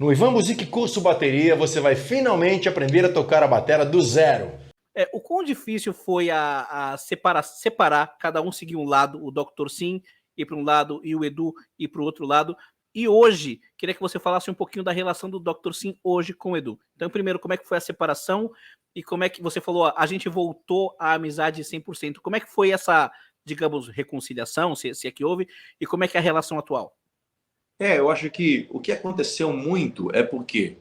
No Ivan Music Curso Bateria, você vai finalmente aprender a tocar a bateria do zero. O quão difícil foi a separar, cada um seguir um lado, o Dr. Sim ir para um lado e o Edu ir para o outro lado. E hoje, queria que você falasse um pouquinho da relação do Dr. Sim hoje com o Edu. Então, primeiro, como é que foi a separação e como é que você falou, a gente voltou à amizade 100%. Como é que foi essa, digamos, reconciliação, se é que houve, e como é que é a relação atual? Eu acho que o que aconteceu muito é porque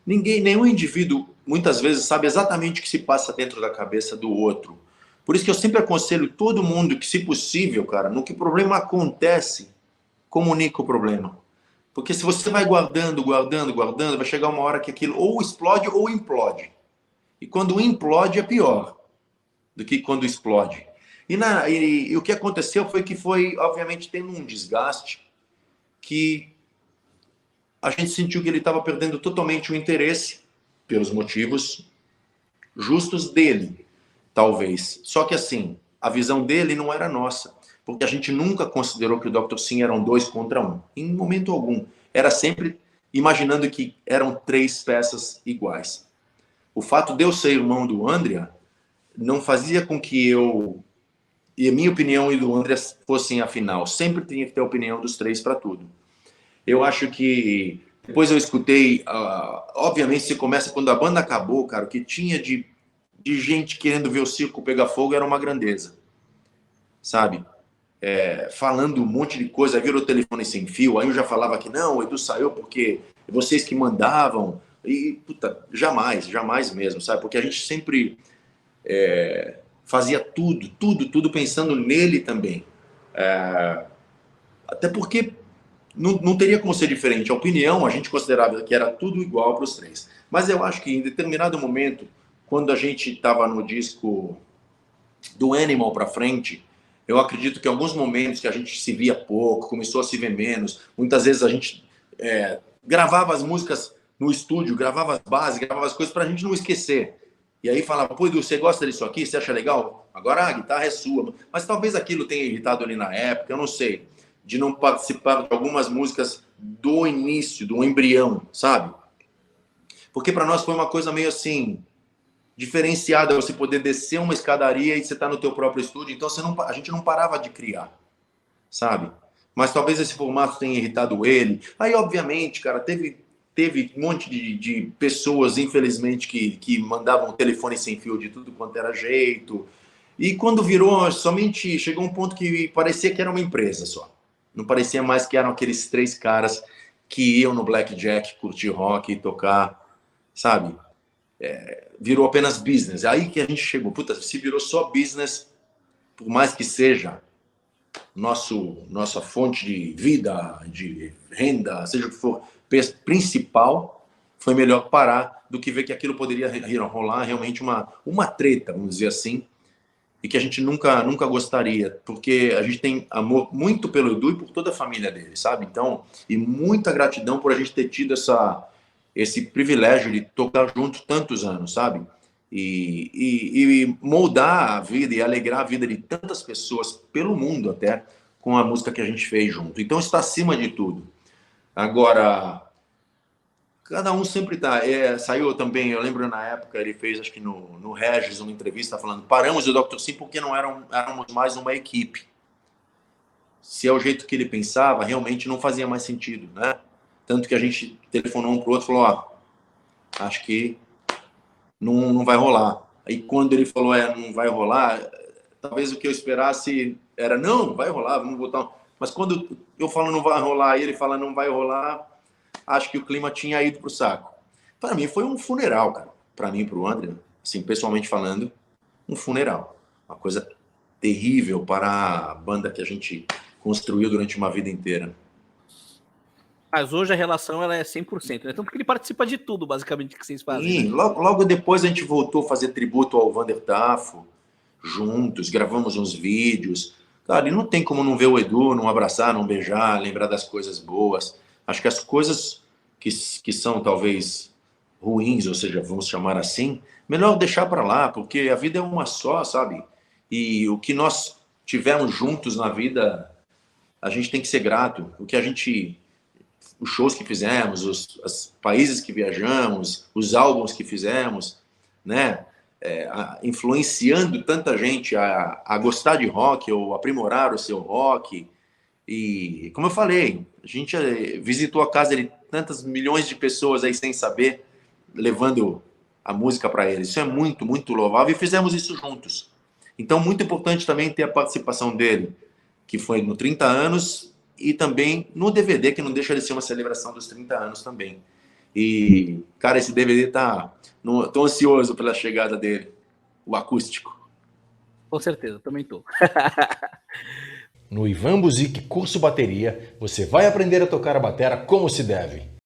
nenhum indivíduo, muitas vezes, sabe exatamente o que se passa dentro da cabeça do outro. Por isso que eu sempre aconselho todo mundo que, se possível, cara, no que o problema acontece, comunica o problema. Porque se você vai guardando, vai chegar uma hora que aquilo ou explode ou implode. E quando implode é pior do que quando explode. E o que aconteceu foi, obviamente, tendo um desgaste que a gente sentiu que ele estava perdendo totalmente o interesse, pelos motivos justos dele, talvez. Só que assim, a visão dele não era nossa, porque a gente nunca considerou que o Dr. Sim eram 2 contra 1, em momento algum. Era sempre imaginando que eram 3 peças iguais. O fato de eu ser irmão do Andrea não fazia com que e a minha opinião e do Andrea fossem a final. Sempre tinha que ter a opinião dos 3 para tudo. Eu acho que depois eu escutei, obviamente você começa quando a banda acabou, cara, o que tinha de gente querendo ver o circo pegar fogo era uma grandeza, sabe? Falando um monte de coisa, virou telefone sem fio, aí eu já falava que não, o Edu saiu porque vocês que mandavam, e puta, jamais mesmo, sabe? Porque a gente sempre fazia tudo pensando nele também. Até porque não teria como ser diferente. A opinião, a gente considerava que era tudo igual para os 3. Mas eu acho que em determinado momento, quando a gente estava no disco do Animal para frente, eu acredito que em alguns momentos que a gente se via pouco, começou a se ver menos, muitas vezes a gente gravava as músicas no estúdio, gravava as bases, gravava as coisas para a gente não esquecer. E aí falava, pô, Edu, você gosta disso aqui? Você acha legal? Agora a guitarra é sua. Mas talvez aquilo tenha irritado ele na época, eu não sei. De não participar de algumas músicas do início, do embrião, sabe? Porque para nós foi uma coisa meio assim, diferenciada, você poder descer uma escadaria e você tá no teu próprio estúdio, então a gente não parava de criar, sabe? Mas talvez esse formato tenha irritado ele. Aí, obviamente, cara, teve um monte de pessoas, infelizmente, que mandavam telefone sem fio de tudo quanto era jeito. E quando virou, somente chegou um ponto que parecia que era uma empresa só. Não parecia mais que eram aqueles 3 caras que iam no Blackjack curtir rock e tocar, sabe? Virou apenas business. Aí que a gente chegou, puta, se virou só business, por mais que seja nossa fonte de vida, de renda, seja o que for, principal, foi melhor parar do que ver que aquilo poderia rolar realmente uma treta, vamos dizer assim, e que a gente nunca gostaria, porque a gente tem amor muito pelo Edu e por toda a família dele, sabe? Então, e muita gratidão por a gente ter tido esse privilégio de tocar junto tantos anos, sabe? E moldar a vida e alegrar a vida de tantas pessoas pelo mundo até com a música que a gente fez junto. Então está acima de tudo. Agora, cada um sempre tá. Saiu também, eu lembro na época, ele fez, acho que no Regis, uma entrevista falando: paramos o Dr. Sim porque não éramos mais uma equipe. Se é o jeito que ele pensava, realmente não fazia mais sentido, né? Tanto que a gente telefonou um pro outro e falou: ó, acho que não vai rolar. Aí quando ele falou, não vai rolar, talvez o que eu esperasse era, não, vai rolar, vamos botar. Mas quando eu falo não vai rolar e ele fala não vai rolar, acho que o clima tinha ido pro saco. Para mim foi um funeral, cara. Para mim e pro André, assim, pessoalmente falando, um funeral. Uma coisa terrível para a banda que a gente construiu durante uma vida inteira. Mas hoje a relação ela é 100%, né? Tanto que ele participa de tudo, basicamente, que vocês fazem. Sim, Né? logo depois a gente voltou a fazer tributo ao Vander Tafo, juntos, gravamos uns vídeos. Cara, e não tem como não ver o Edu, não abraçar, não beijar, lembrar das coisas boas. Acho que as coisas que são talvez ruins, ou seja, vamos chamar assim, melhor deixar para lá, porque a vida é uma só, sabe? E o que nós tivemos juntos na vida, a gente tem que ser grato. O que a gente os shows que fizemos, os países que viajamos, os álbuns que fizemos, né? Influenciando tanta gente a gostar de rock ou aprimorar o seu rock. E, como eu falei, a gente visitou a casa de tantas milhões de pessoas aí sem saber, levando a música para eles. Isso é muito, muito louvável e fizemos isso juntos. Então, muito importante também ter a participação dele, que foi no 30 anos e também no DVD, que não deixa de ser uma celebração dos 30 anos também. E, cara, esse DVD tá... Tô ansioso pela chegada dele, o acústico. Com certeza, também tô. No Ivan Buzik Curso Bateria, você vai aprender a tocar a batera como se deve.